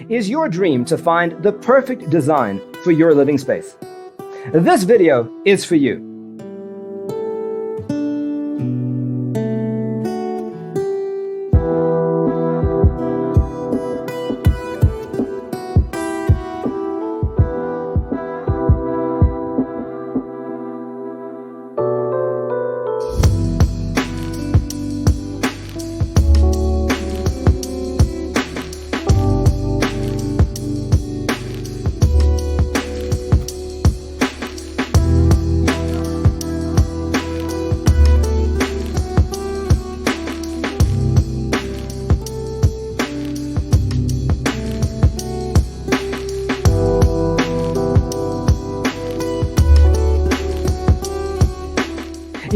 Is your dream to find the perfect design for your living space? This video is for you.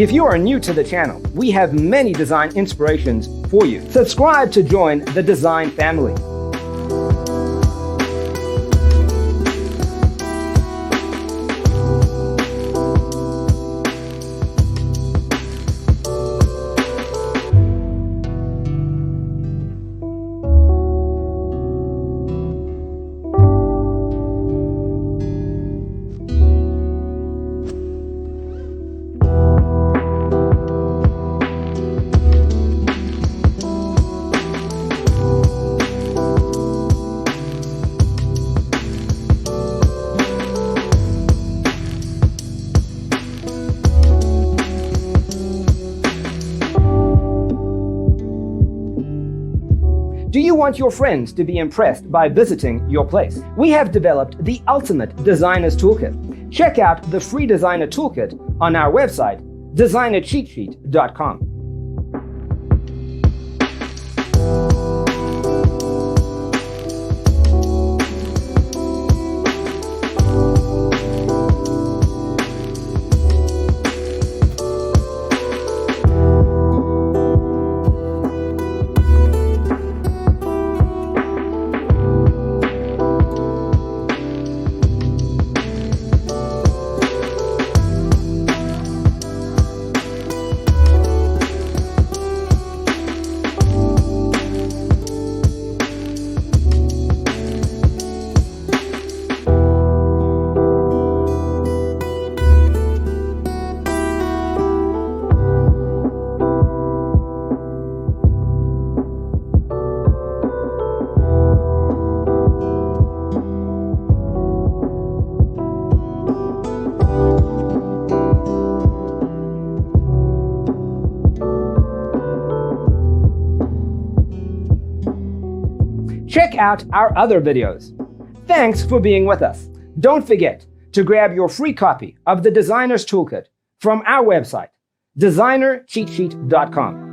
If you are new to the channel, we have many design inspirations for you. Subscribe to join the design family. Do you want your friends to be impressed by visiting your place? We have developed the ultimate designer's toolkit. Check out the free designer toolkit on our website, designercheatsheet.com. Check out our other videos. Thanks for being with us. Don't forget to grab your free copy of the Designer's Toolkit from our website, designercheatsheet.com.